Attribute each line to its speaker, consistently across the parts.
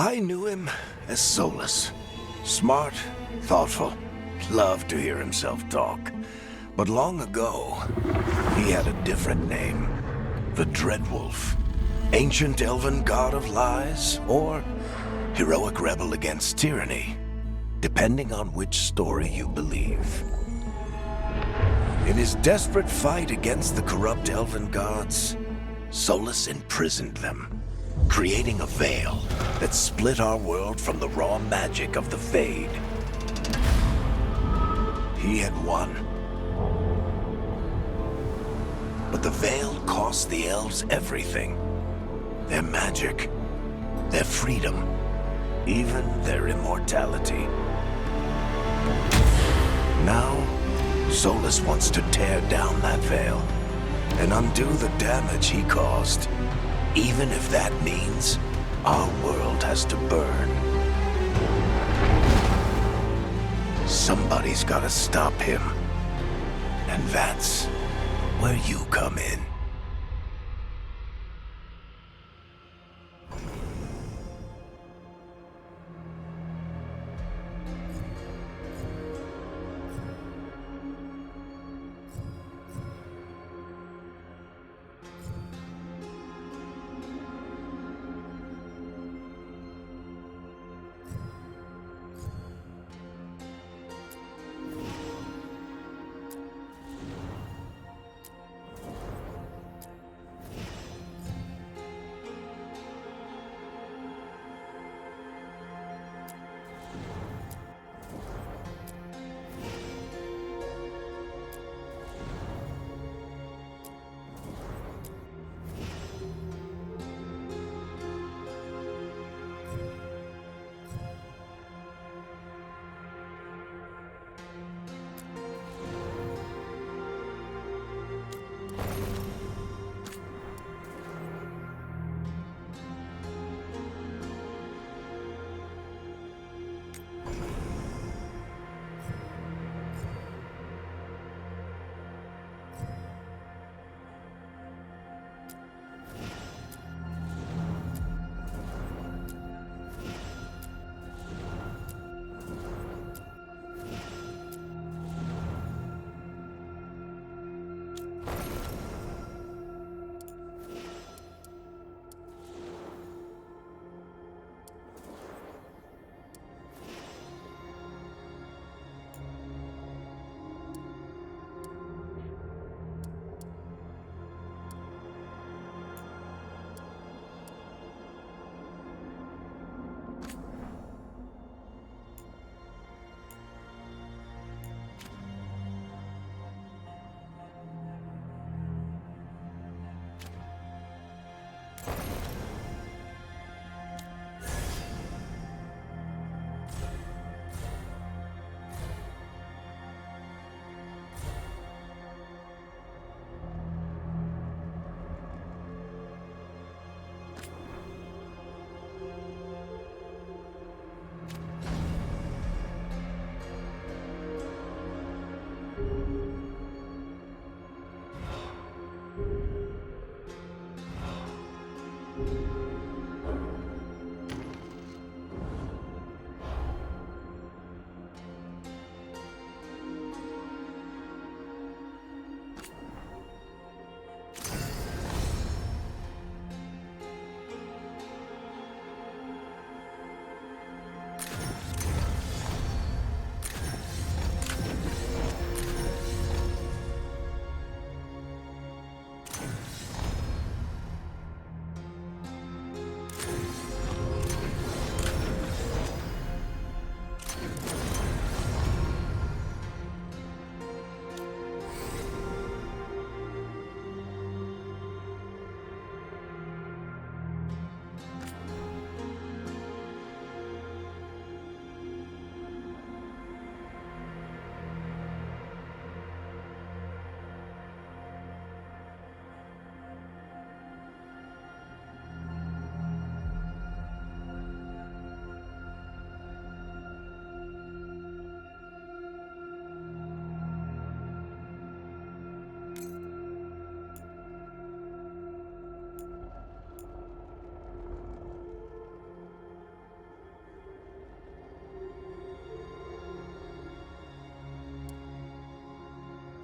Speaker 1: I knew him as Solas. Smart, thoughtful, loved to hear himself talk. But long ago, he had a different name. The Dreadwolf. Ancient elven god of lies, or heroic rebel against tyranny, depending on which story you believe. In his desperate fight against the corrupt elven gods, Solas imprisoned them, creating a veil that split our world from the raw magic of the Fade. He had won. But the veil cost the elves everything. Their magic, their freedom, even their immortality. Now, Solas wants to tear down that veil and undo the damage he caused, even if that means our world has to burn. Somebody's gotta stop him, and that's where you come in.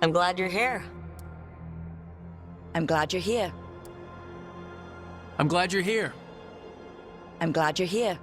Speaker 2: I'm glad you're here.
Speaker 3: I'm glad you're here.
Speaker 4: I'm glad you're here.
Speaker 3: I'm glad you're here.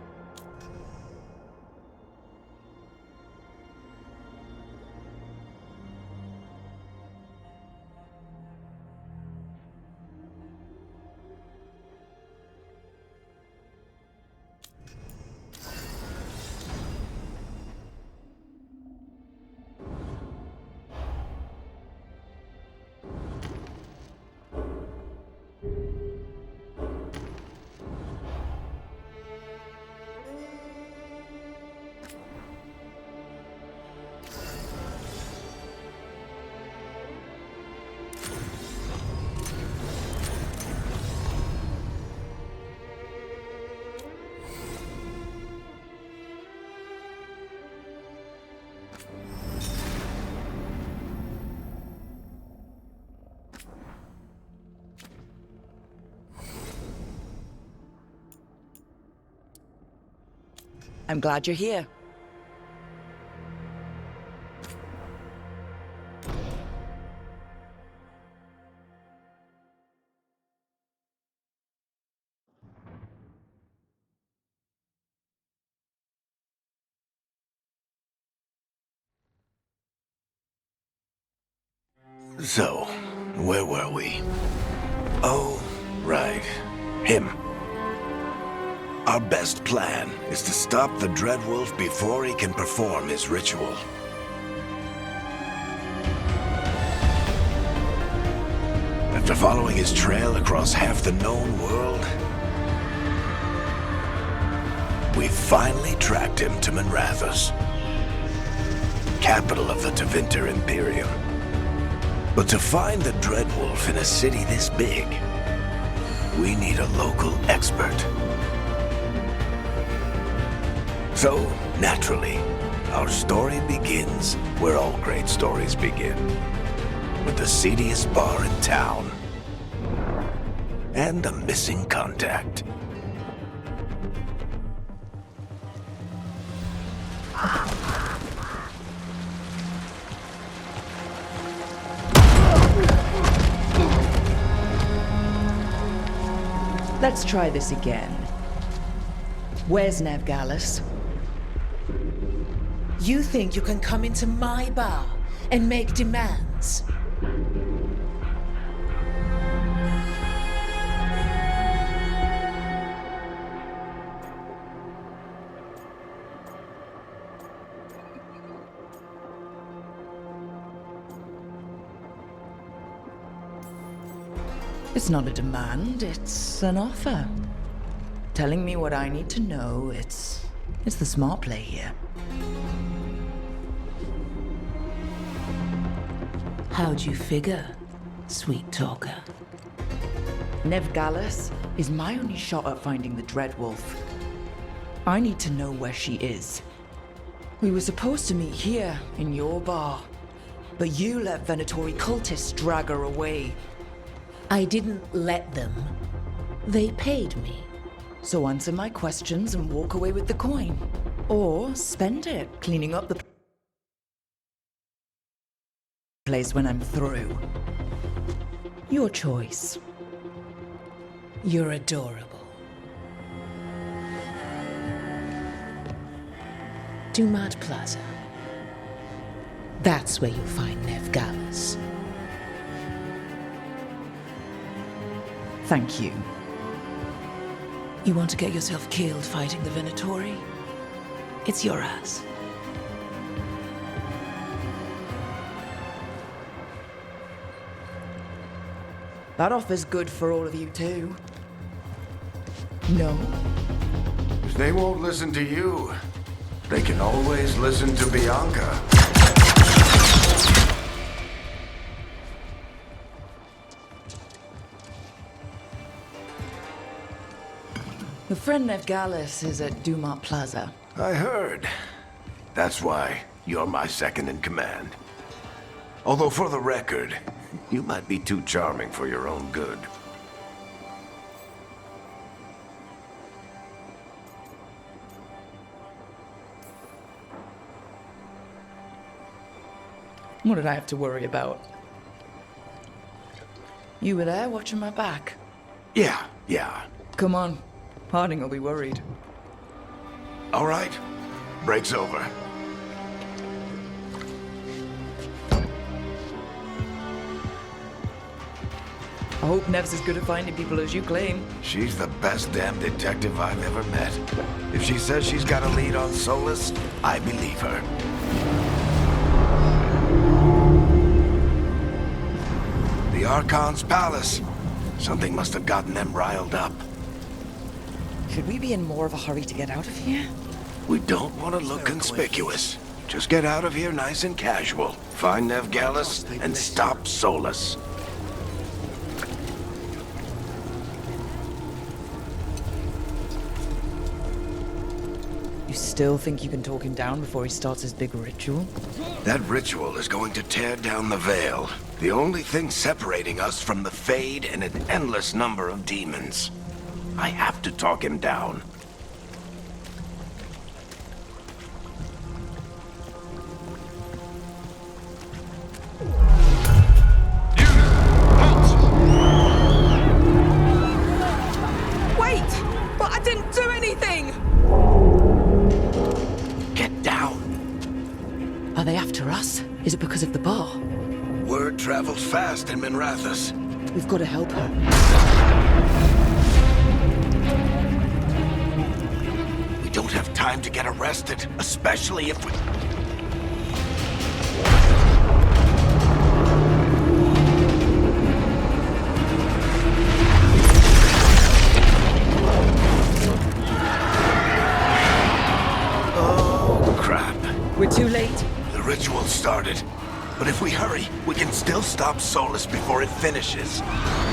Speaker 3: I'm glad you're here.
Speaker 1: So, where were we? Oh, right. Him. Our best plan is to stop the Dreadwolf before he can perform his ritual. After following his trail across half the known world, we finally tracked him to Minrathous, capital of the Tevinter Imperium. But to find the Dreadwolf in a city this big, we need a local expert. So, naturally, our story begins where all great stories begin. With the seediest bar in town. And a missing contact.
Speaker 3: Let's try this again. Where's Neve Gallus?
Speaker 5: You think you can come into my bar and make demands?
Speaker 3: It's not a demand, it's an offer. Telling me what I need to know, it's the smart play here.
Speaker 5: How'd you figure, sweet talker?
Speaker 3: Neve Gallus is my only shot at finding the Dreadwolf. I need to know where she is. We were supposed to meet here, in your bar. But you let Venatori cultists drag her away.
Speaker 5: I didn't let them. They paid me.
Speaker 3: So answer my questions and walk away with the coin. Or spend it cleaning up the place when I'm through. Your choice.
Speaker 5: You're adorable. Dumat Plaza. That's where you'll find Neve Gallus.
Speaker 3: Thank you.
Speaker 5: You want to get yourself killed fighting the Venatori? It's your ass.
Speaker 3: That offer's good for all of you too. No?
Speaker 1: If they won't listen to you, they can always listen to Bianca.
Speaker 3: Your friend Neve Gallus is at Dumat Plaza.
Speaker 1: I heard. That's why you're my second in command. Although for the record, you might be too charming for your own good.
Speaker 3: What did I have to worry about? You were there watching my back.
Speaker 1: Yeah.
Speaker 3: Come on. Harding will be worried.
Speaker 1: All right. Break's over.
Speaker 3: I hope Nev's as good at finding people as you claim.
Speaker 1: She's the best damn detective I've ever met. If she says she's got a lead on Solas, I believe her. The Archon's palace. Something must have gotten them riled up.
Speaker 3: Should we be in more of a hurry to get out of here?
Speaker 1: We don't want to look conspicuous. Just get out of here nice and casual. Find Neve Gallus and stop Solas.
Speaker 3: You still think you can talk him down before he starts his big ritual?
Speaker 1: That ritual is going to tear down the veil. The only thing separating us from the Fade and an endless number of demons. I have to talk him down.
Speaker 3: Wait! But I didn't do anything!
Speaker 1: Get down.
Speaker 3: Are they after us? Is it because of the bar?
Speaker 1: Word travels fast in Minrathous.
Speaker 3: We've got to help her.
Speaker 1: We don't have time to get arrested, especially if we... Oh, crap.
Speaker 3: We're too late.
Speaker 1: The ritual started. But if we hurry, we can still stop Solas before it finishes.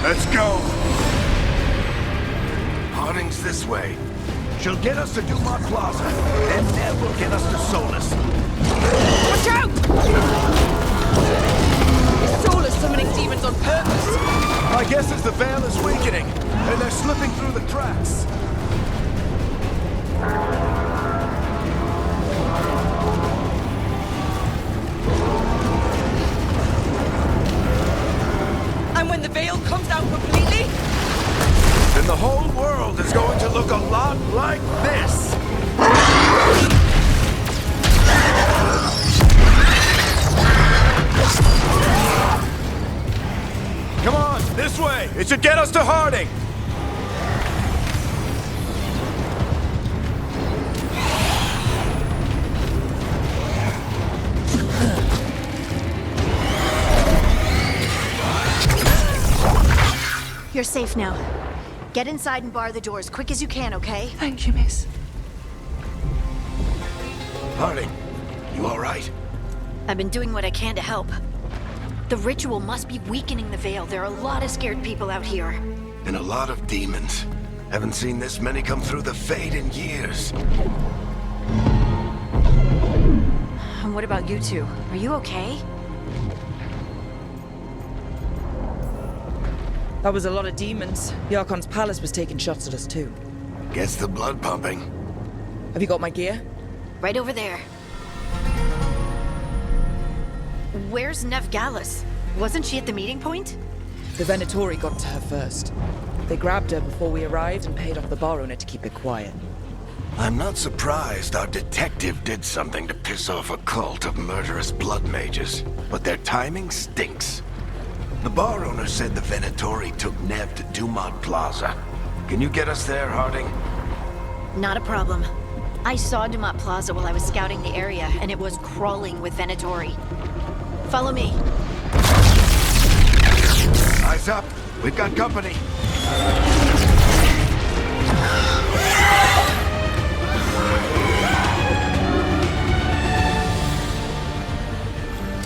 Speaker 1: Let's go! Harding's this way. She'll get us to Dumont Plaza, and Neve will get us to Solas.
Speaker 3: Watch out! Solas summoning demons on purpose.
Speaker 1: My guess is the veil is weakening, and they're slipping through the cracks.
Speaker 3: And when the veil comes out completely?
Speaker 1: Then the whole world is going to look a lot like this. Come on, this way. It should get us to Harding.
Speaker 2: You're safe now. Get inside and bar the door as quick as you can, okay?
Speaker 5: Thank you, miss.
Speaker 1: Harding, you all right?
Speaker 2: I've been doing what I can to help. The ritual must be weakening the veil. There are a lot of scared people out here.
Speaker 1: And a lot of demons. Haven't seen this many come through the Fade in years.
Speaker 2: And what about you two? Are you okay?
Speaker 3: That was a lot of demons. The Archon's palace was taking shots at us too.
Speaker 1: Gets the blood pumping.
Speaker 3: Have you got my gear?
Speaker 2: Right over there. Where's Neve Gallus? Wasn't she at the meeting point?
Speaker 3: The Venatori got to her first. They grabbed her before we arrived and paid off the bar owner to keep it quiet.
Speaker 1: I'm not surprised our detective did something to piss off a cult of murderous blood mages, but their timing stinks. The bar owner said the Venatori took Neve to Dumont Plaza. Can you get us there, Harding?
Speaker 2: Not a problem. I saw Dumont Plaza while I was scouting the area, and it was crawling with Venatori. Follow me.
Speaker 1: Eyes up. We've got company.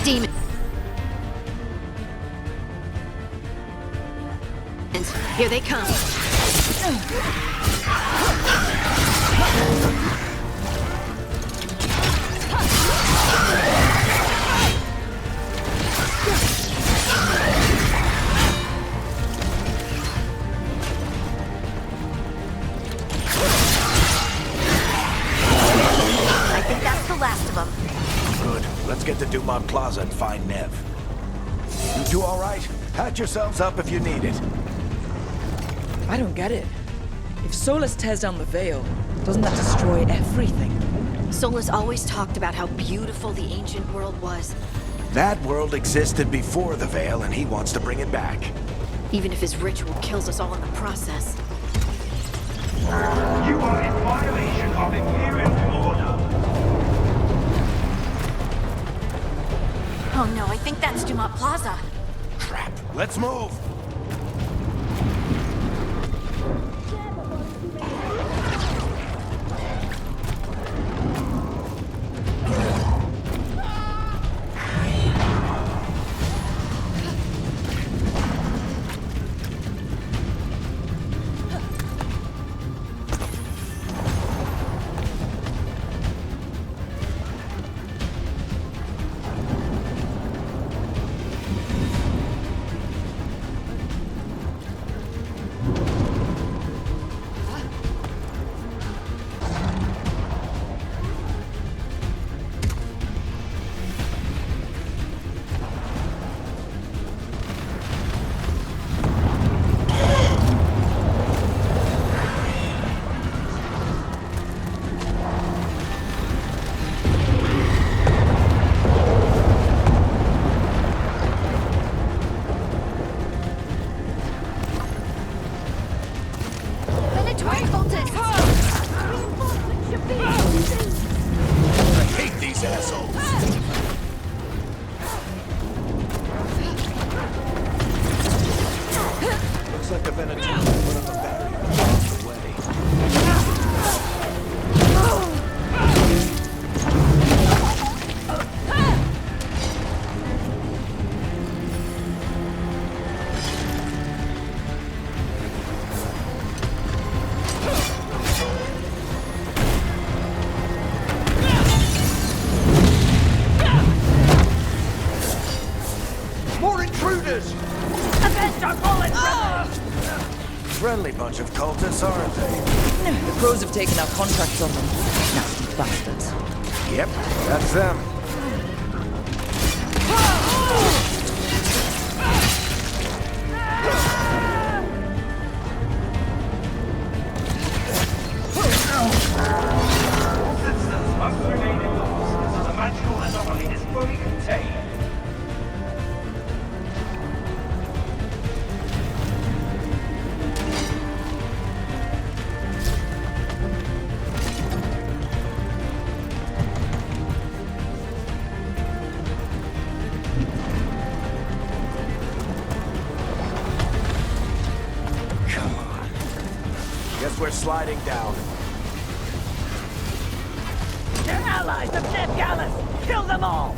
Speaker 2: Demons. Here they come.
Speaker 1: get to Dumont Plaza and find Neve. You two all right? Patch yourselves up if you need it.
Speaker 3: I don't get it. If Solas tears down the Veil, doesn't that destroy everything?
Speaker 2: Solas always talked about how beautiful the ancient world was.
Speaker 1: That world existed before the Veil, and he wants to bring it back.
Speaker 2: Even if his ritual kills us all in the process.
Speaker 6: You are in violation of Imperial order.
Speaker 2: Oh no, I think that's Dumont Plaza.
Speaker 1: Crap. Let's move. Friendly bunch of cultists, aren't they?
Speaker 3: The pros have taken our contracts on them. Nasty bastards.
Speaker 1: Yep, that's them.
Speaker 6: Citizens must remain indoors until the magical anomaly is fully contained.
Speaker 1: We're sliding down.
Speaker 7: They're allies of Neve Gallus! Kill them all!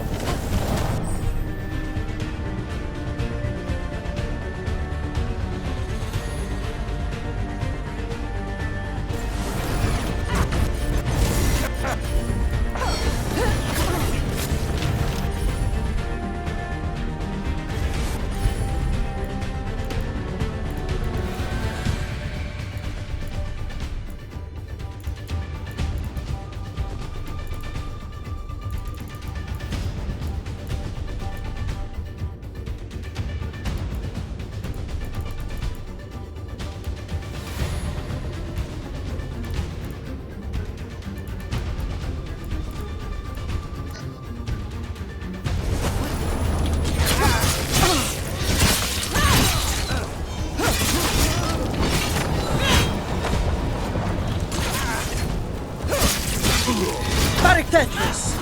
Speaker 7: Tetris!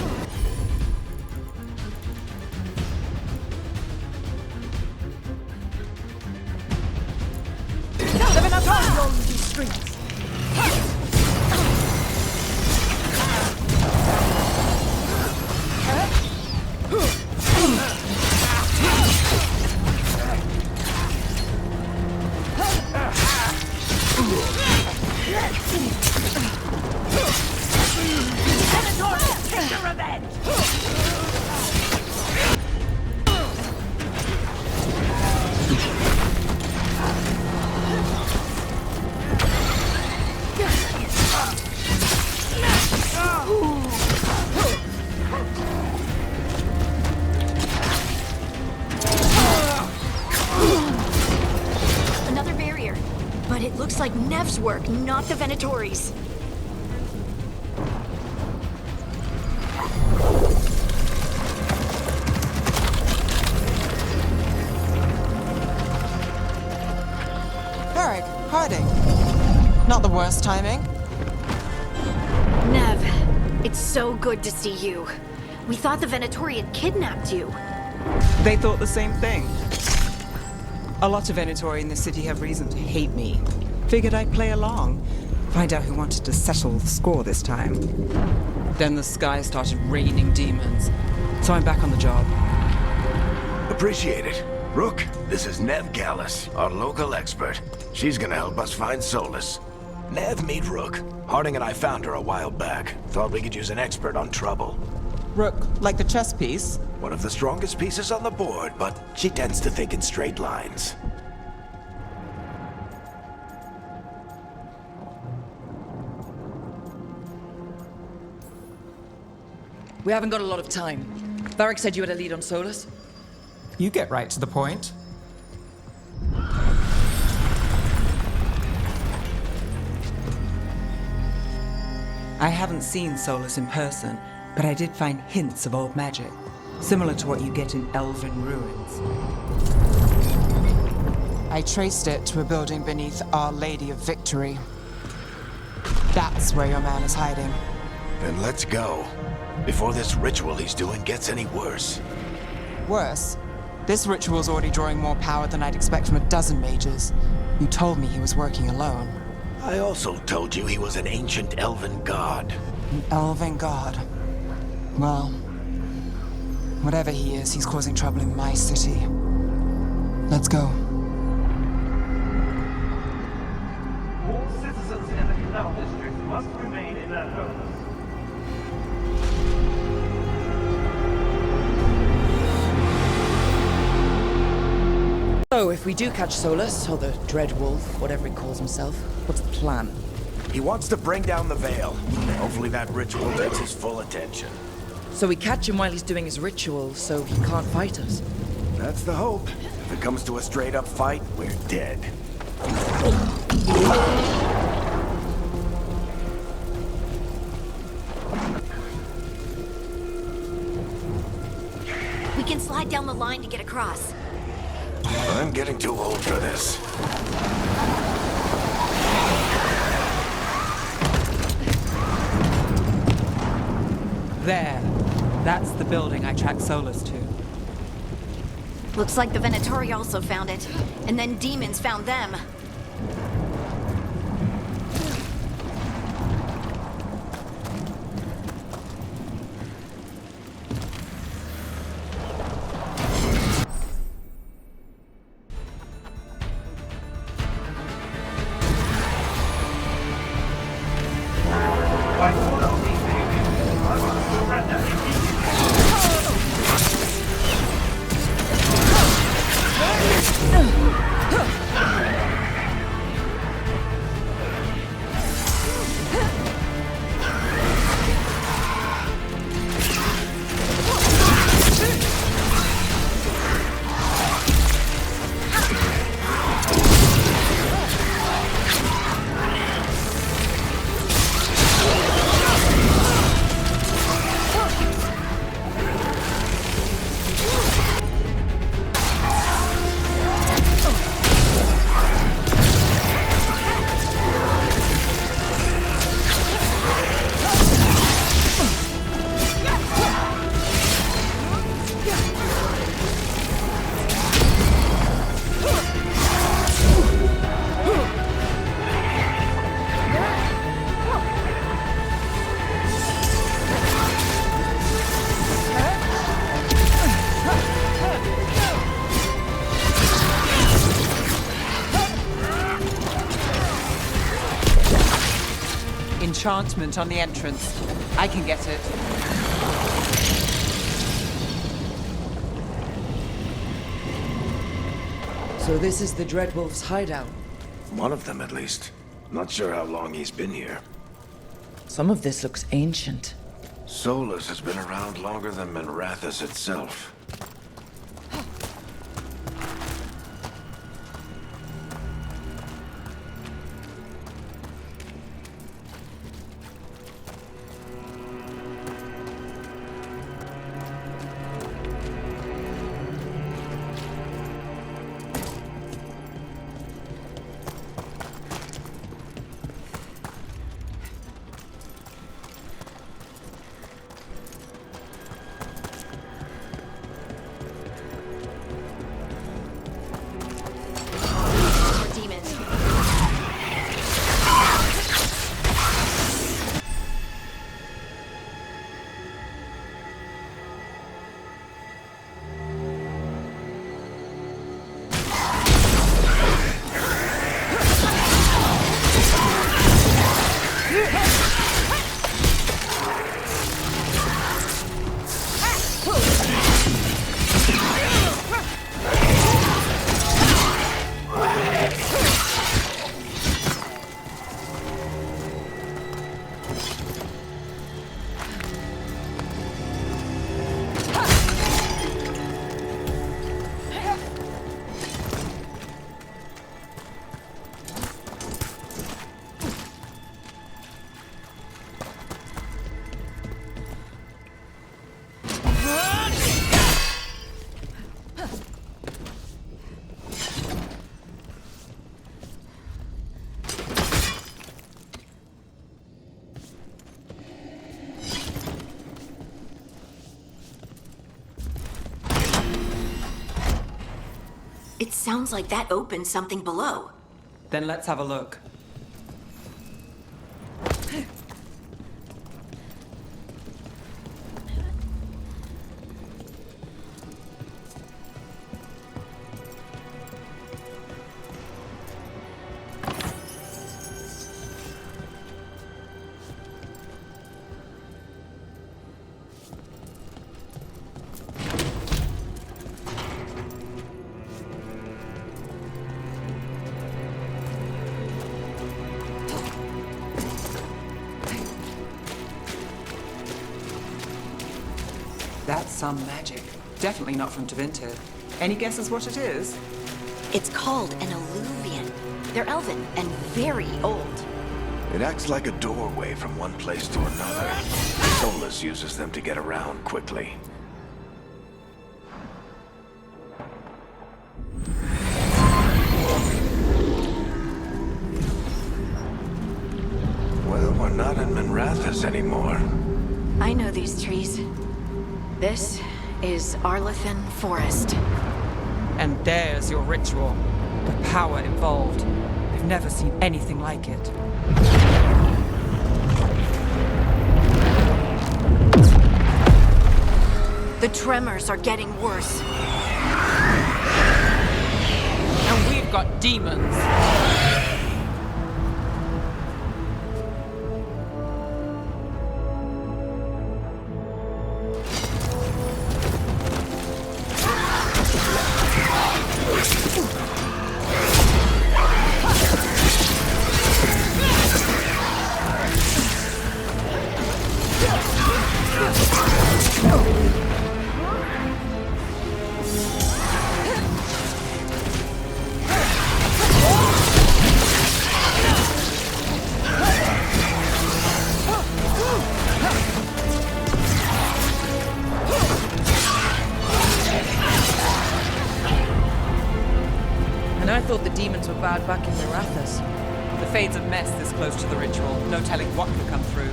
Speaker 7: They've been attacking all these streets!
Speaker 2: Nev's work, not the Venatori's.
Speaker 8: Varric, Harding. Not the worst timing.
Speaker 2: Neve, it's so good to see you. We thought the Venatori had kidnapped you.
Speaker 8: They thought the same thing. A lot of Venatori in this city have reason to hate me. Figured I'd play along. Find out who wanted to settle the score this time. Then the sky started raining demons. So I'm back on the job.
Speaker 1: Appreciate it. Rook, this is Neve Gallus, our local expert. She's gonna help us find Solas. Neve, meet Rook. Harding and I found her a while back. Thought we could use an expert on trouble.
Speaker 8: Rook, like the chess piece?
Speaker 1: One of the strongest pieces on the board, but she tends to think in straight lines.
Speaker 3: We haven't got a lot of time. Varric said you had a lead on Solas.
Speaker 8: You get right to the point. I haven't seen Solas in person, but I did find hints of old magic, similar to what you get in elven ruins. I traced it to a building beneath Our Lady of Victory. That's where your man is hiding.
Speaker 1: Then let's go. Before this ritual he's doing gets any worse.
Speaker 8: Worse, this ritual's already drawing more power than I'd expect from a dozen mages. You told me he was working alone.
Speaker 1: I also told you he was an ancient elven god.
Speaker 8: An elven god. Well, whatever he is, he's causing trouble in my city. Let's go.
Speaker 6: All citizens in the Canal District must remain in their homes.
Speaker 3: So, if we do catch Solas, or the Dread Wolf, whatever he calls himself, what's the plan?
Speaker 1: He wants to bring down the veil. Hopefully that ritual gets his full attention.
Speaker 3: So we catch him while he's doing his ritual, so he can't fight us.
Speaker 1: That's the hope. If it comes to a straight-up fight, we're dead.
Speaker 2: We can slide down the line to get across.
Speaker 1: I'm getting too old for this.
Speaker 8: There. That's the building I tracked Solas to.
Speaker 2: Looks like the Venatori also found it, and then demons found them.
Speaker 6: By order of the AERO, I will surrender immediately.
Speaker 8: Enchantment on the entrance. I can get it.
Speaker 3: So this is the Dread Wolf's hideout.
Speaker 1: One of them, at least. Not sure how long he's been here.
Speaker 3: Some of this looks ancient.
Speaker 1: Solas has been around longer than Minrathous itself.
Speaker 2: It sounds like that opened something below.
Speaker 8: Then let's have a look. That's some magic. Definitely not from Tevinter. Any guesses what it is?
Speaker 2: It's called an eluvian. They're elven and very old.
Speaker 1: It acts like a doorway from one place to another. Solas uses them to get around quickly. Well, we're not in Minrathous anymore.
Speaker 2: I know these trees. This is Arlathan Forest.
Speaker 8: And there's your ritual. The power involved. I've never seen anything like it.
Speaker 2: The tremors are getting worse.
Speaker 8: And we've got demons.
Speaker 3: And I thought the demons were bad back in Minrathous.
Speaker 8: The Fades of Mess this close to the ritual. No telling what could come through.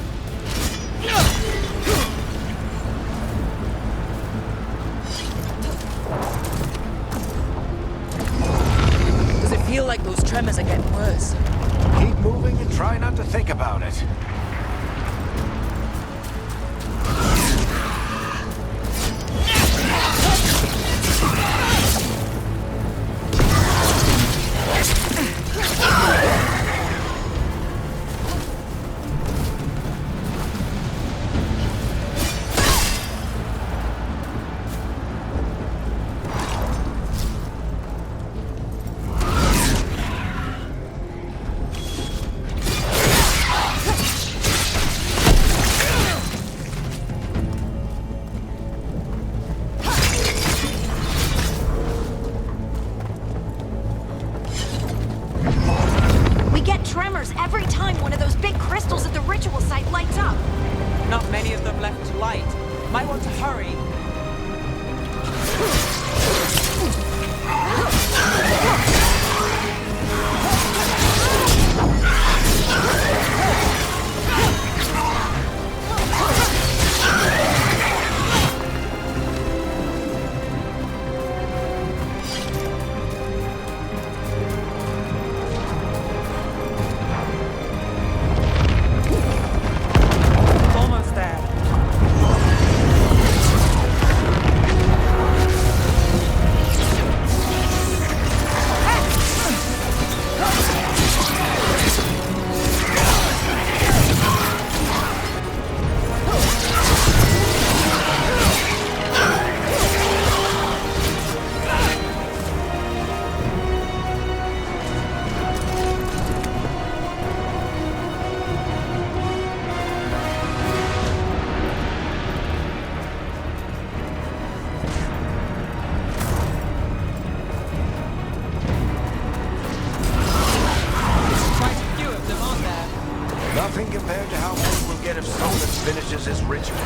Speaker 3: Does it feel like those tremors are getting worse?
Speaker 1: Keep moving and try not to think about it.
Speaker 2: Every time one of those big crystals at the ritual site lights up.
Speaker 8: Not many of them left to light. Might want to hurry.
Speaker 1: Nothing compared to how much we'll get if Solas finishes his ritual.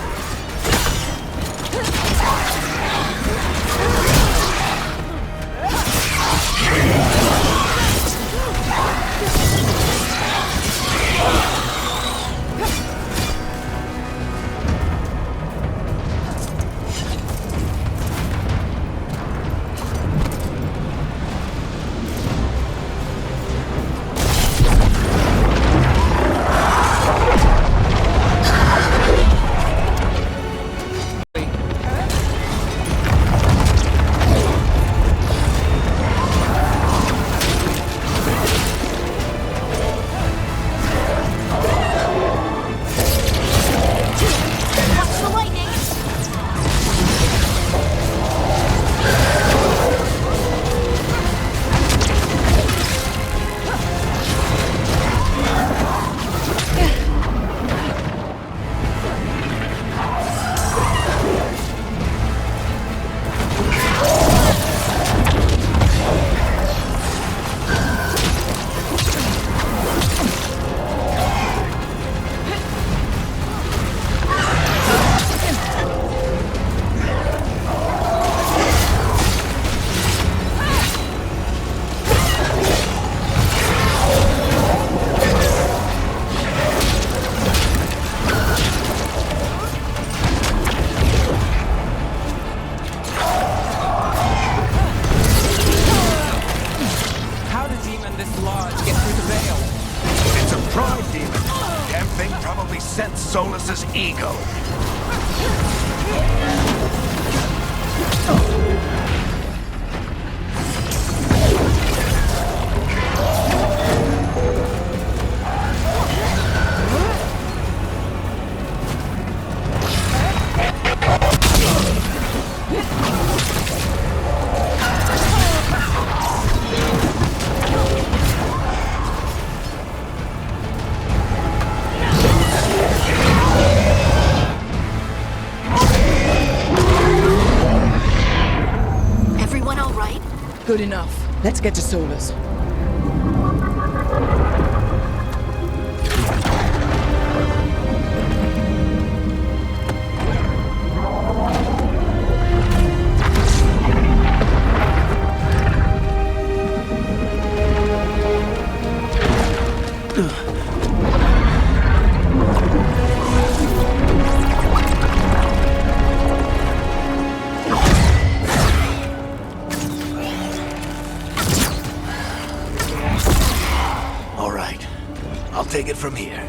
Speaker 1: tried, demon. Damn thing probably sensed Solas's ego.
Speaker 2: Everyone all right?
Speaker 3: Good enough. Let's get to Solas.
Speaker 1: All right. I'll take it from here.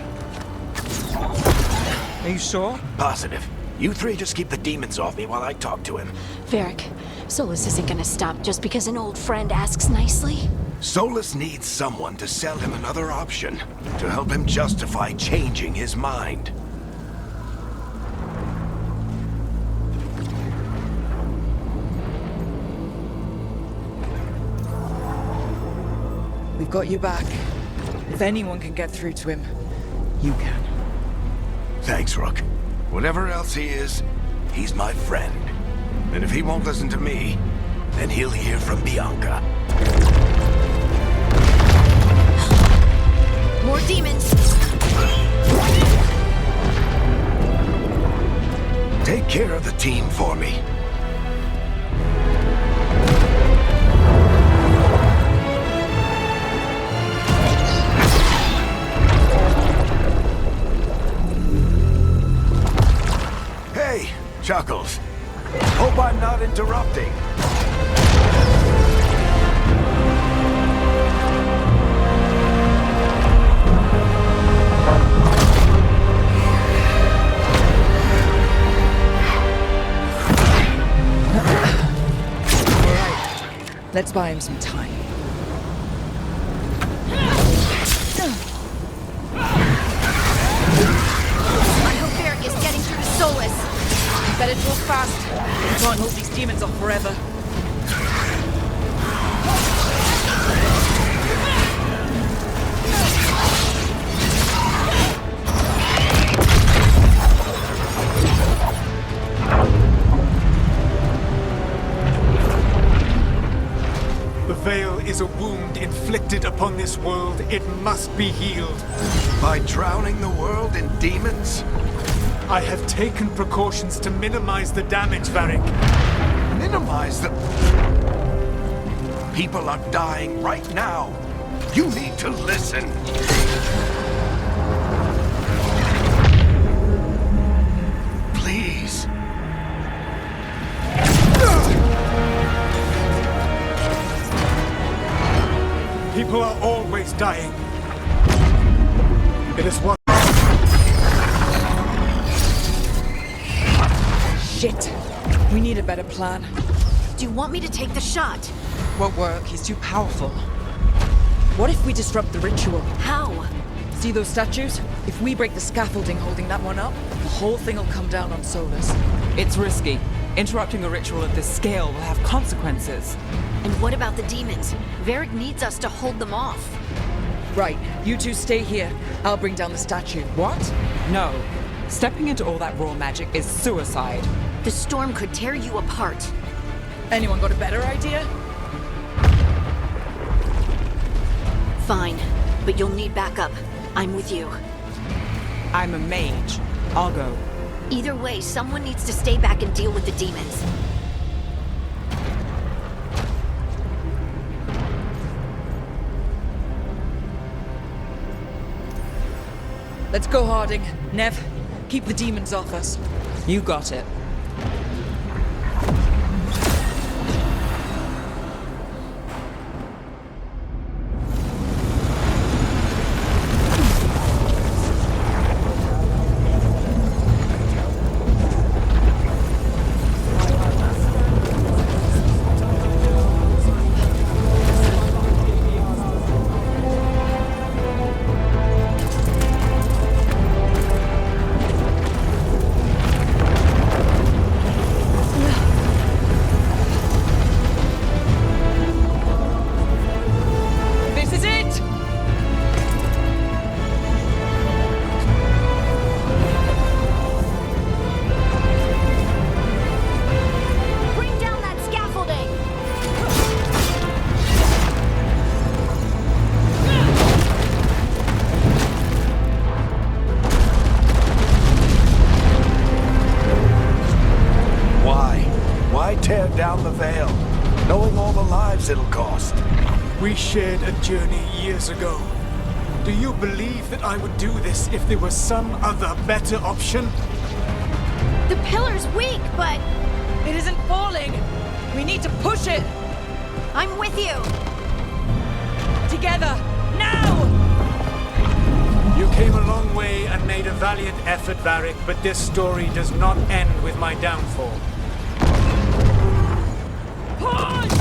Speaker 8: Are you sure?
Speaker 1: Positive. You three just keep the demons off me while I talk to him.
Speaker 2: Varric, Solas isn't gonna stop just because an old friend asks nicely.
Speaker 1: Solas needs someone to sell him another option, to help him justify changing his mind.
Speaker 3: We've got you back. If anyone can get through to him, you can.
Speaker 1: Thanks, Rook. Whatever else he is, he's my friend. And if he won't listen to me, then he'll hear from Bianca.
Speaker 2: More demons!
Speaker 1: Take care of the team for me. Hey, Chuckles. Hope I'm not interrupting.
Speaker 3: Let's buy him some time.
Speaker 2: I hope Varric is getting through to Solas.
Speaker 3: Better talk fast. We can't hold these demons off forever.
Speaker 9: The Veil is a wound inflicted upon this world. It must be healed.
Speaker 1: By drowning the world in demons?
Speaker 9: I have taken precautions to minimize the damage, Varric.
Speaker 1: Minimize the... People are dying right now. You need to listen. Please.
Speaker 9: People are always dying. It is what...
Speaker 3: Shit. We need a better plan.
Speaker 2: Do you want me to take the shot?
Speaker 8: Won't work. He's too powerful.
Speaker 3: What if we disrupt the ritual?
Speaker 2: How?
Speaker 3: See those statues? If we break the scaffolding holding that one up, the whole thing will come down on Solas.
Speaker 8: It's risky. Interrupting a ritual of this scale will have consequences.
Speaker 2: And what about the demons? Varric needs us to hold them off.
Speaker 3: Right, you two stay here. I'll bring down the statue.
Speaker 8: What? No. Stepping into all that raw magic is suicide.
Speaker 2: The storm could tear you apart.
Speaker 3: Anyone got a better idea?
Speaker 2: Fine, but you'll need backup. I'm with you.
Speaker 8: I'm a mage. I'll go.
Speaker 2: Either way, someone needs to stay back and deal with the demons.
Speaker 3: Let's go, Harding. Neve, keep the demons off us.
Speaker 8: You got it.
Speaker 9: We shared a journey years ago. Do you believe that I would do this if there was some other better option?
Speaker 2: The pillar's weak, but
Speaker 3: It isn't falling! We need to push it!
Speaker 2: I'm with you.
Speaker 3: Together! Now!
Speaker 9: You came a long way and made a valiant effort, Varric, but this story does not end with my downfall.
Speaker 3: Push!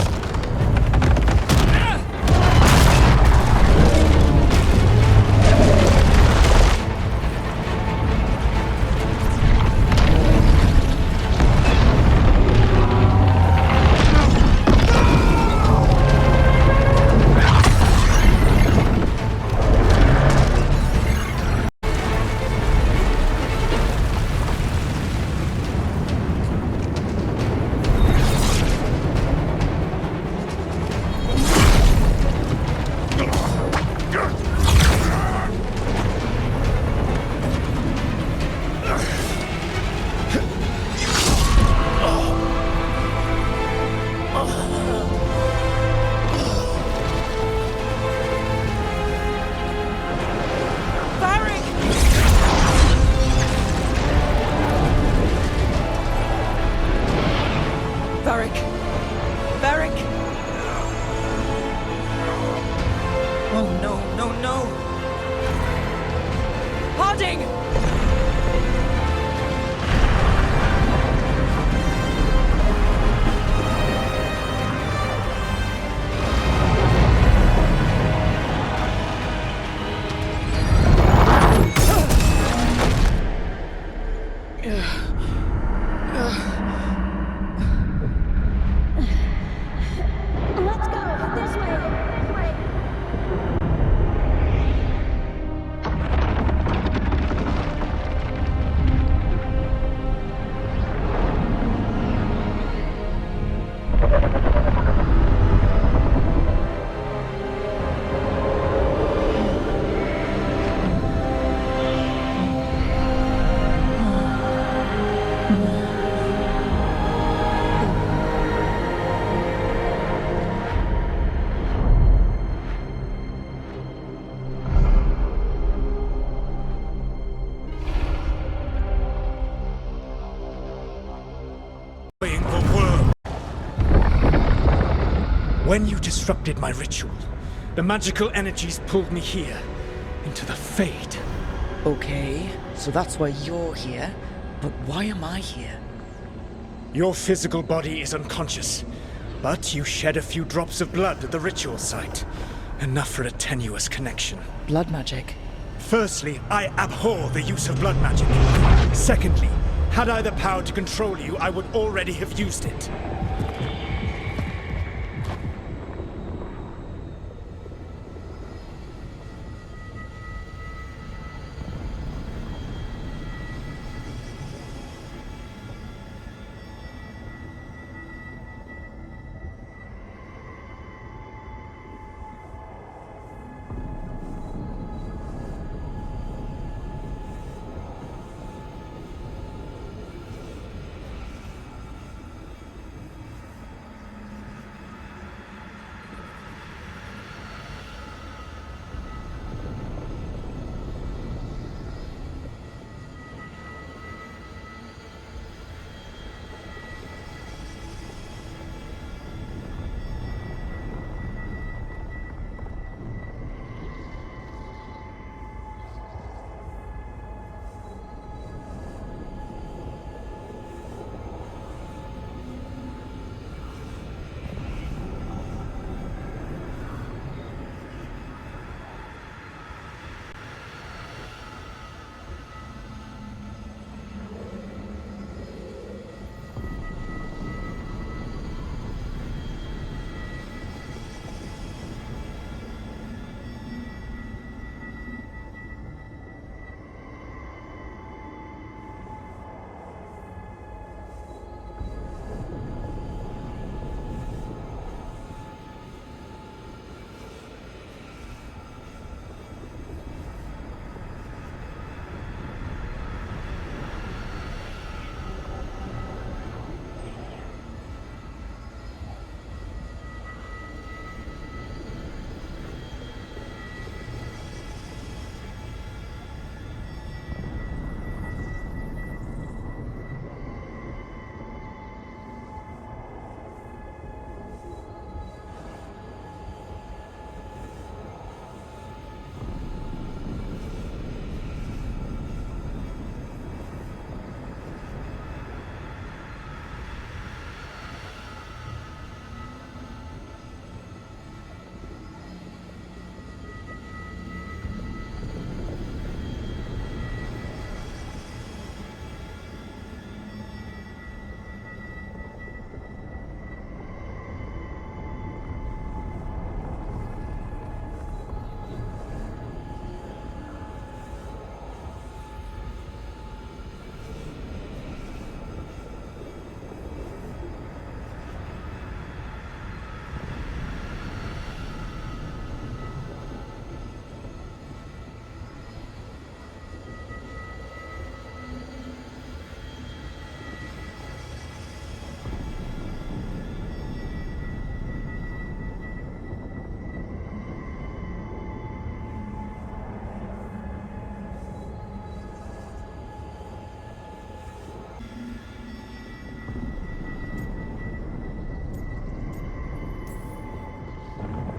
Speaker 9: When you disrupted my ritual, the magical energies pulled me here, into the Fade.
Speaker 3: Okay, so that's why you're here. But why am I here?
Speaker 9: Your physical body is unconscious, but you shed a few drops of blood at the ritual site. Enough for a tenuous connection.
Speaker 3: Blood magic.
Speaker 9: Firstly, I abhor the use of blood magic. Secondly, had I the power to control you, I would already have used it.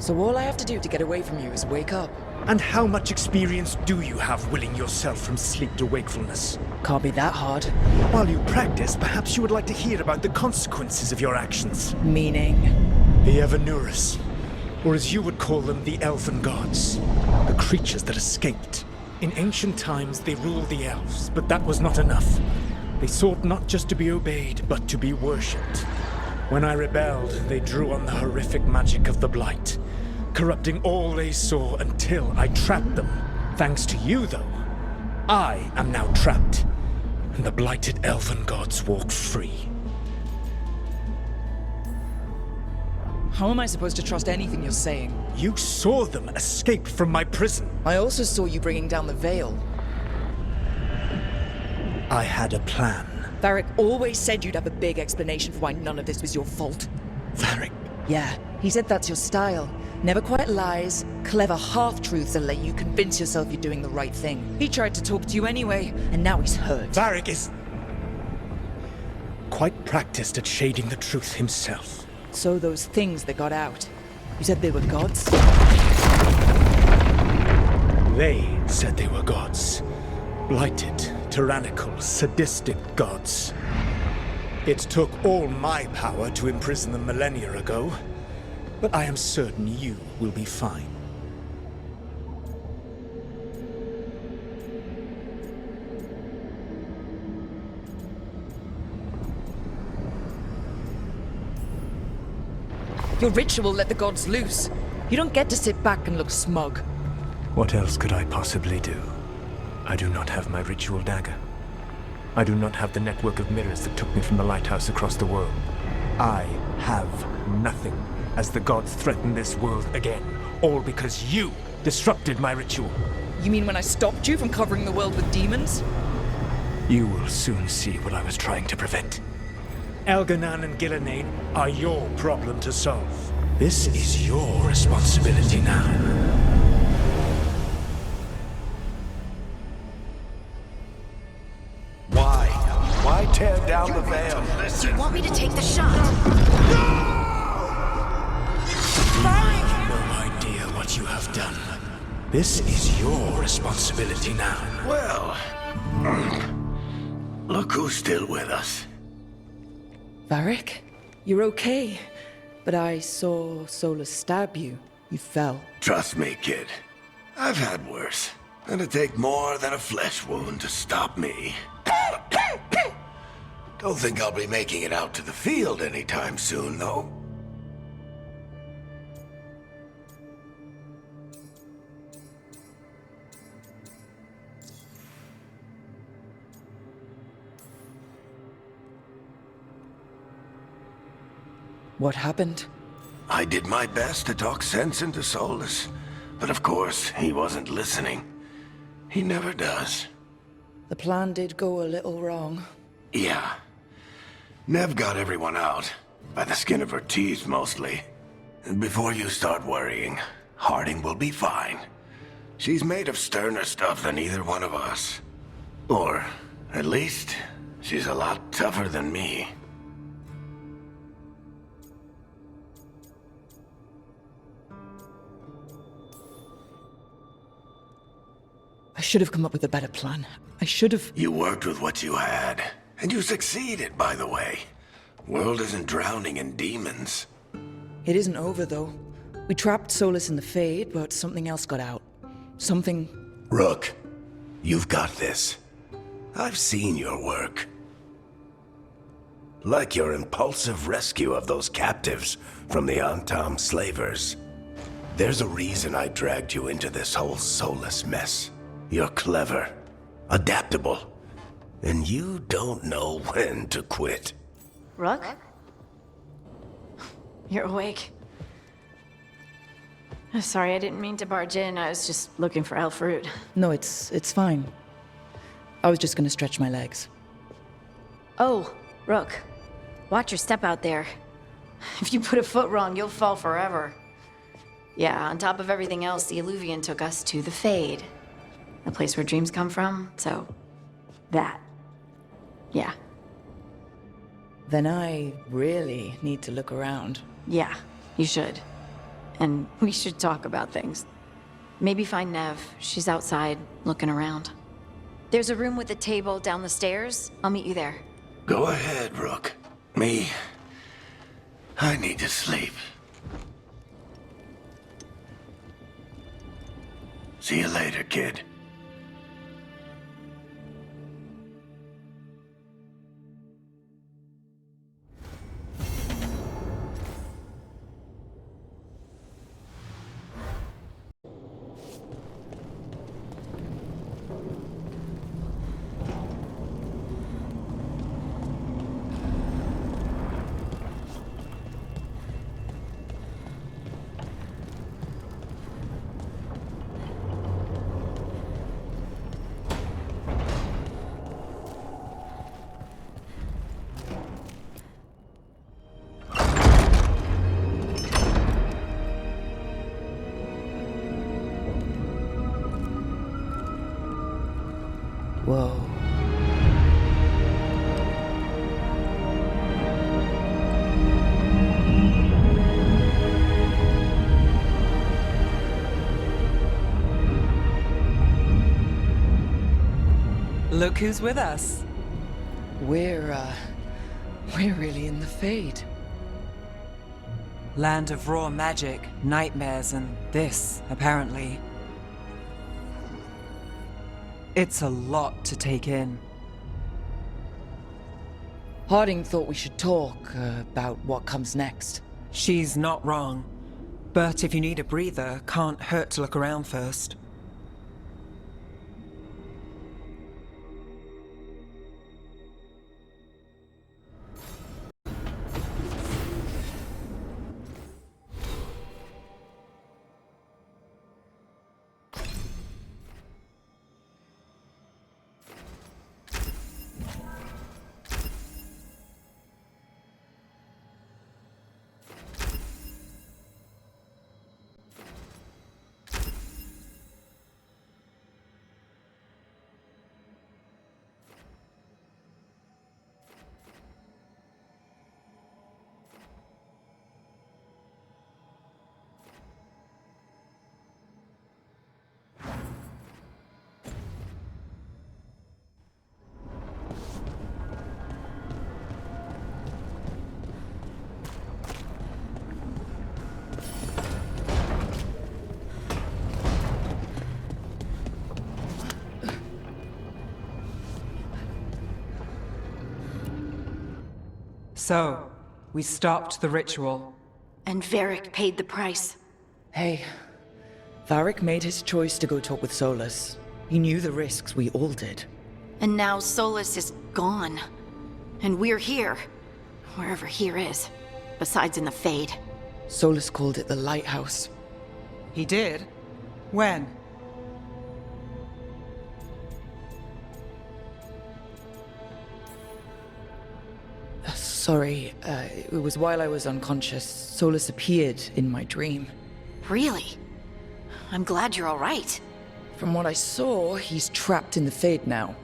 Speaker 3: So all I have to do to get away from you is wake up.
Speaker 9: And how much experience do you have willing yourself from sleep to wakefulness?
Speaker 3: Can't be that hard.
Speaker 9: While you practice, perhaps you would like to hear about the consequences of your actions.
Speaker 3: Meaning?
Speaker 9: The AORUS, or as you would call them, the elven gods. The creatures that escaped. In ancient times, they ruled the elves, but that was not enough. They sought not just to be obeyed, but to be worshipped. When I rebelled, they drew on the horrific magic of the Blight, corrupting all they saw until I trapped them. Thanks to you, though, I am now trapped, and the blighted elven gods walk free.
Speaker 3: How am I supposed to trust anything you're saying?
Speaker 9: You saw them escape from my prison.
Speaker 3: I also saw you bringing down the veil.
Speaker 9: I had a plan.
Speaker 3: Varric always said you'd have a big explanation for why none of this was your fault.
Speaker 9: Varric?
Speaker 3: Yeah, he said that's your style. Never quite lies, clever half-truths that let you convince yourself you're doing the right thing. He tried to talk to you anyway, and now he's hurt.
Speaker 9: Varric is quite practiced at shading the truth himself.
Speaker 3: So those things that got out, you said they were gods?
Speaker 9: They said they were gods. Blighted, tyrannical, sadistic gods. It took all my power to imprison them millennia ago, but I am certain you will be fine.
Speaker 3: Your ritual let the gods loose. You don't get to sit back and look smug.
Speaker 9: What else could I possibly do? I do not have my ritual dagger. I do not have the network of mirrors that took me from the lighthouse across the world. I have nothing as the gods threaten this world again, all because you disrupted my ritual.
Speaker 3: You mean when I stopped you from covering the world with demons?
Speaker 9: You will soon see what I was trying to prevent. Elganan and Gillenane are your problem to solve. This is your responsibility now.
Speaker 1: Why tear down the veil?
Speaker 2: Do you want me to take the shot?
Speaker 9: You have no idea what you have done. This is your responsibility now.
Speaker 1: Well, look who's still with us.
Speaker 3: Varric, you're okay. But I saw Solas stab you. You fell.
Speaker 1: Trust me, kid. I've had worse. It'd take more than a flesh wound to stop me. Don't think I'll be making it out to the field anytime soon, though.
Speaker 3: What happened?
Speaker 1: I did my best to talk sense into Solas, but of course, he wasn't listening. He never does.
Speaker 3: The plan did go a little wrong.
Speaker 1: Yeah. Neve got everyone out, by the skin of her teeth mostly. And before you start worrying, Harding will be fine. She's made of sterner stuff than either one of us. Or, at least, she's a lot tougher than me.
Speaker 3: I should have come up with a better plan. I should have...
Speaker 1: You worked with what you had, and you succeeded, by the way. World isn't drowning in demons.
Speaker 3: It isn't over, though. We trapped Solas in the Fade, but something else got out. Something...
Speaker 1: Rook, you've got this. I've seen your work. Like your impulsive rescue of those captives from the Antam slavers. There's a reason I dragged you into this whole Solas mess. You're clever, adaptable, and you don't know when to quit.
Speaker 2: Rook? You're awake. Sorry, I didn't mean to barge in. I was just looking for elf fruit.
Speaker 3: No, it's fine. I was just gonna stretch my legs.
Speaker 2: Oh, Rook. Watch your step out there. If you put a foot wrong, you'll fall forever. Yeah, on top of everything else, the eluvian took us to the Fade. The place where dreams come from, so... that. Yeah.
Speaker 3: Then I really need to look around.
Speaker 2: Yeah, you should. and we should talk about things. Maybe find Neve. She's outside, looking around. There's a room with a table down the stairs. I'll meet you there.
Speaker 1: Go ahead, Rook. I need to sleep. See you later, kid.
Speaker 3: Whoa.
Speaker 8: Look who's with us.
Speaker 3: We're really in the Fade.
Speaker 8: Land of raw magic, nightmares, and this, apparently. It's a lot to take in.
Speaker 3: Harding thought we should talk about what comes next.
Speaker 8: She's not wrong. But if you need a breather, can't hurt to look around first. So, we stopped the ritual.
Speaker 2: And Varric paid the price.
Speaker 3: Hey, Varric made his choice to go talk with Solas. He knew the risks, we all did.
Speaker 2: And now Solas is gone. And we're here. Wherever here is. Besides in the Fade.
Speaker 3: Solas called it the Lighthouse.
Speaker 8: He did? When?
Speaker 3: Sorry, it was while I was unconscious. Solas appeared in my dream.
Speaker 2: Really? I'm glad you're all right.
Speaker 3: From what I saw, he's trapped in the Fade now.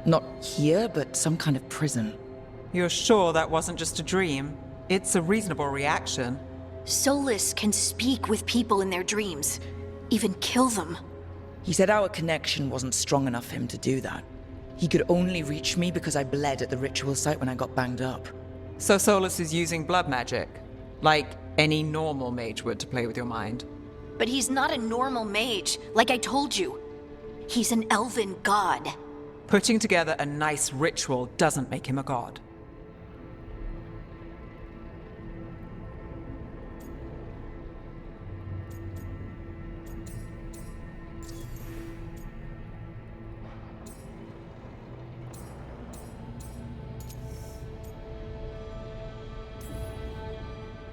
Speaker 3: Not here, but some kind of prison.
Speaker 8: You're sure that wasn't just a dream? It's a reasonable reaction.
Speaker 2: Solas can speak with people in their dreams. Even kill them.
Speaker 3: He said our connection wasn't strong enough for him to do that. He could only reach me because I bled at the ritual site when I got banged up.
Speaker 8: So Solas is using blood magic? Like any normal mage would to play with your mind?
Speaker 2: But he's not a normal mage, like I told you. He's an elven god.
Speaker 8: Putting together a nice ritual doesn't make him a god.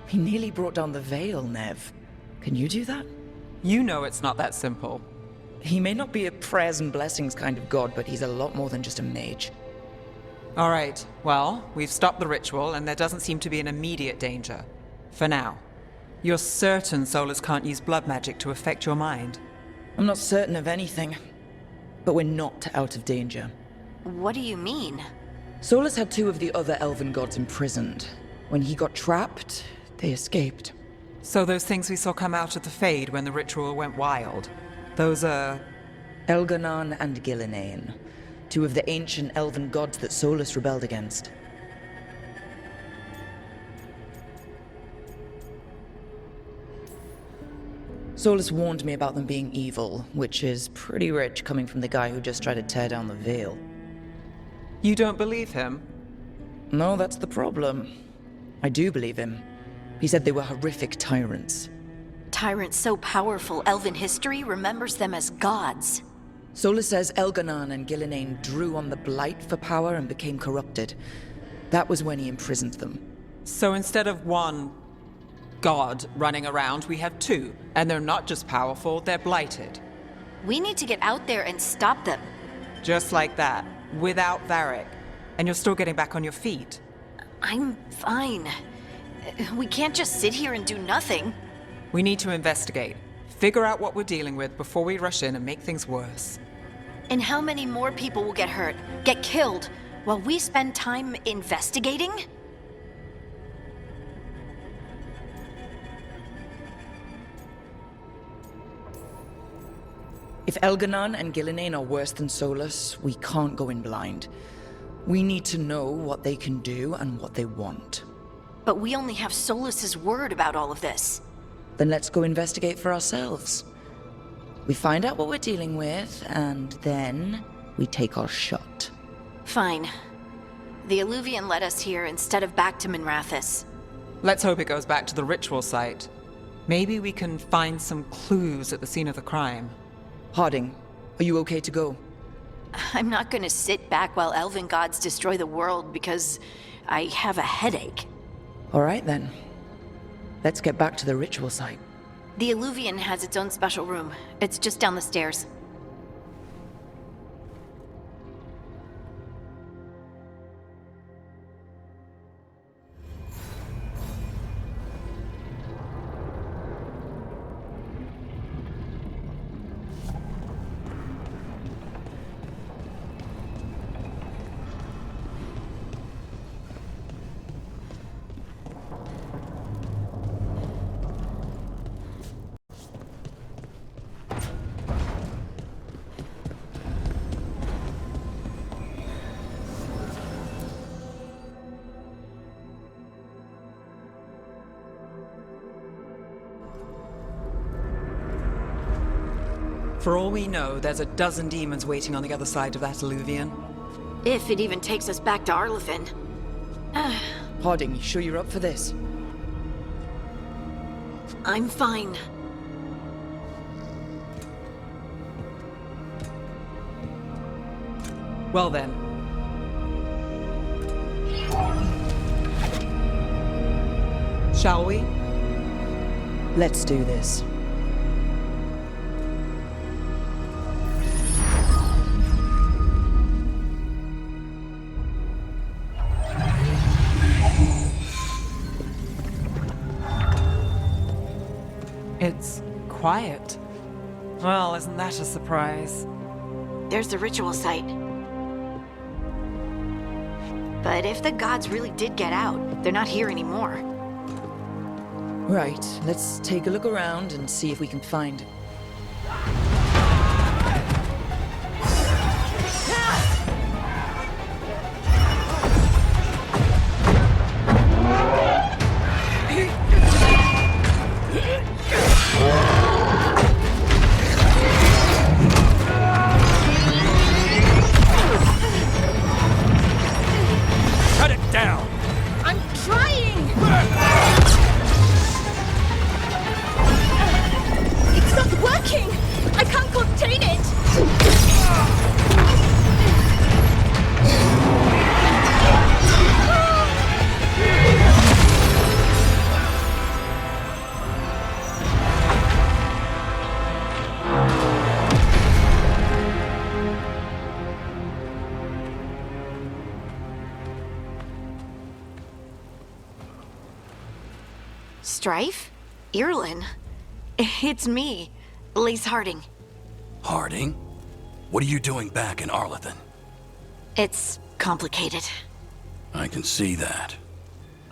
Speaker 3: He nearly brought down the veil, Neve. Can you do that?
Speaker 8: You know it's not that simple.
Speaker 3: He may not be a prayers and blessings kind of god, but he's a lot more than just a mage.
Speaker 8: All right, well, we've stopped the ritual and there doesn't seem to be an immediate danger. For now. You're certain Solas can't use blood magic to affect your mind?
Speaker 3: I'm not certain of anything, but we're not out of danger.
Speaker 2: What do you mean?
Speaker 3: Solas had two of the other elven gods imprisoned. When he got trapped, they escaped.
Speaker 8: So those things we saw come out of the Fade when the ritual went wild, those are...
Speaker 3: Elganon and Gillinane, two of the ancient elven gods that Solas rebelled against. Solas warned me about them being evil, which is pretty rich coming from the guy who just tried to tear down the veil.
Speaker 8: You don't believe him?
Speaker 3: No, that's the problem. I do believe him. He said they were horrific tyrants.
Speaker 2: Tyrants so powerful, elven history remembers them as gods.
Speaker 3: Solas says Elganon and Gillinane drew on the Blight for power and became corrupted. That was when he imprisoned them.
Speaker 8: So instead of one god running around, we have two. And they're not just powerful, they're blighted.
Speaker 2: We need to get out there and stop them.
Speaker 8: Just like that, without Varric. And you're still getting back on your feet.
Speaker 2: I'm fine. We can't just sit here and do nothing.
Speaker 8: We need to investigate. Figure out what we're dealing with before we rush in and make things worse.
Speaker 2: And how many more people will get hurt, get killed, while we spend time investigating?
Speaker 3: If Elganon and Gillinane are worse than Solas, we can't go in blind. We need to know what they can do and what they want.
Speaker 2: But we only have Solas's word about all of this.
Speaker 3: Then let's go investigate for ourselves. We find out what we're dealing with, and then we take our shot.
Speaker 2: Fine. The eluvian led us here instead of back to Minrathous.
Speaker 8: Let's hope it goes back to the ritual site. Maybe we can find some clues at the scene of the crime.
Speaker 3: Harding, are you okay to go?
Speaker 2: I'm not gonna sit back while elven gods destroy the world because I have a headache.
Speaker 3: All right then. Let's get back to the ritual site.
Speaker 2: The eluvian has its own special room. It's just down the stairs.
Speaker 8: For all we know, there's a dozen demons waiting on the other side of that eluvian.
Speaker 2: If it even takes us back to Arlathan.
Speaker 3: Harding, you sure you're up for this?
Speaker 2: I'm fine.
Speaker 8: Well then. Shall we?
Speaker 3: Let's do this.
Speaker 8: It's quiet. Well, isn't that a surprise?
Speaker 2: There's the ritual site. But if the gods really did get out, they're not here anymore.
Speaker 3: Right, let's take a look around and see if we can find...
Speaker 1: Cut it down!
Speaker 7: I'm trying! It's not working! I can't contain it!
Speaker 2: Strife? Irlin? It's me, Lace Harding.
Speaker 10: Harding? What are you doing back in Arlathan?
Speaker 2: It's complicated.
Speaker 10: I can see that.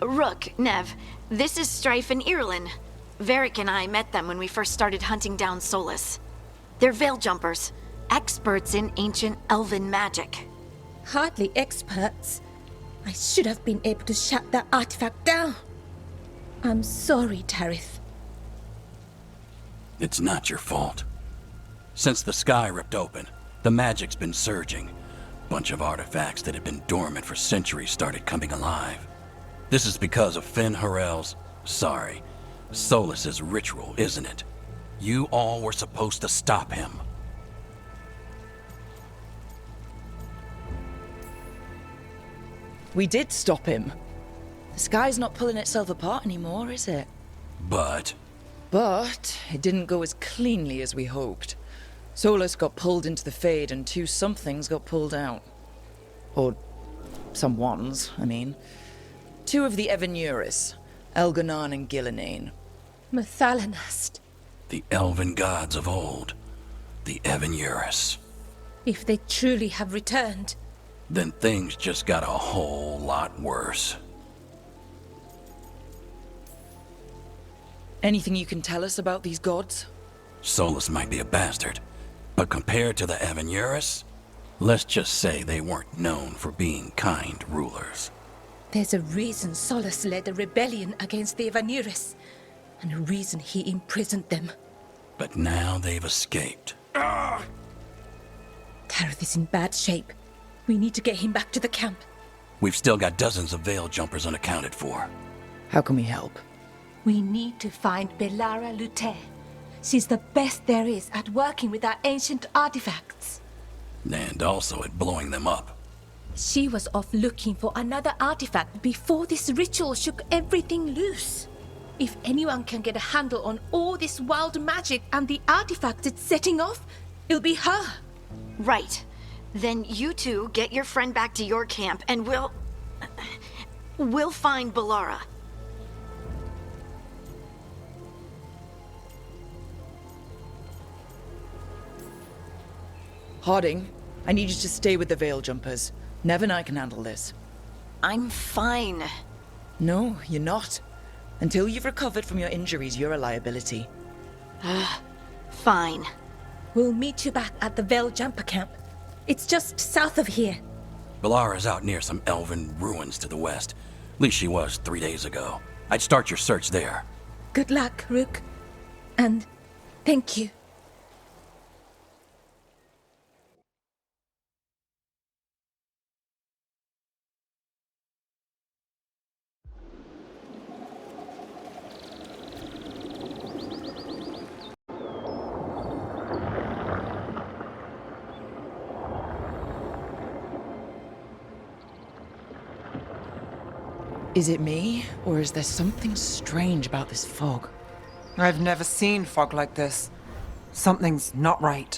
Speaker 2: Rook, Neve, this is Strife and Irlin. Varric and I met them when we first started hunting down Solas. They're veil jumpers, experts in ancient elven magic.
Speaker 7: Hardly experts. I should have been able to shut that artifact down. I'm sorry, Tarith.
Speaker 10: It's not your fault. Since the sky ripped open, the magic's been surging. Bunch of artifacts that had been dormant for centuries started coming alive. This is because of Finn Harel's, Solas's ritual, isn't it? You all were supposed to stop him.
Speaker 3: We did stop him. The sky's not pulling itself apart anymore, is it?
Speaker 10: But
Speaker 3: it didn't go as cleanly as we hoped. Solas got pulled into the Fade and 2 somethings got pulled out. Or someones, I mean. 2 of the AORUS, Elganan and Gillinane.
Speaker 7: Mathalanast.
Speaker 10: the elven gods of old, the AORUS.
Speaker 7: If they truly have returned,
Speaker 10: Then things just got a whole lot worse.
Speaker 3: Anything you can tell us about these gods?
Speaker 10: Solas might be a bastard, but compared to the AORUS, let's just say they weren't known for being kind rulers.
Speaker 7: there's a reason Solas led a rebellion against the AORUS, and a reason he imprisoned them.
Speaker 10: But now they've escaped.
Speaker 7: Tareth is in bad shape. We need to get him back to the camp.
Speaker 10: We've still got dozens of veil jumpers unaccounted for.
Speaker 3: How can we help?
Speaker 7: We need to find Belara Lute. She's the best there is at working with our ancient artifacts.
Speaker 10: And also at blowing them up.
Speaker 7: She was off looking for another artifact before this ritual shook everything loose. If anyone can get a handle on all this wild magic and the artifacts it's setting off, it'll be her.
Speaker 2: Right. Then you two get your friend back to your camp and we'll find Belara.
Speaker 3: Harding, I need you to stay with the veil jumpers. Nev and I can handle this.
Speaker 2: I'm fine.
Speaker 3: No, you're not. Until you've recovered from your injuries, you're a liability.
Speaker 2: Fine.
Speaker 7: We'll meet you back at the Veil Jumper camp. It's just south of here.
Speaker 10: Belara's out near some elven ruins to the west. At least she was 3 days ago. I'd start your search there.
Speaker 7: Good luck, Rook. And thank you.
Speaker 3: Is it me, or is there something strange about this fog?
Speaker 8: I've never seen fog like this. Something's not right.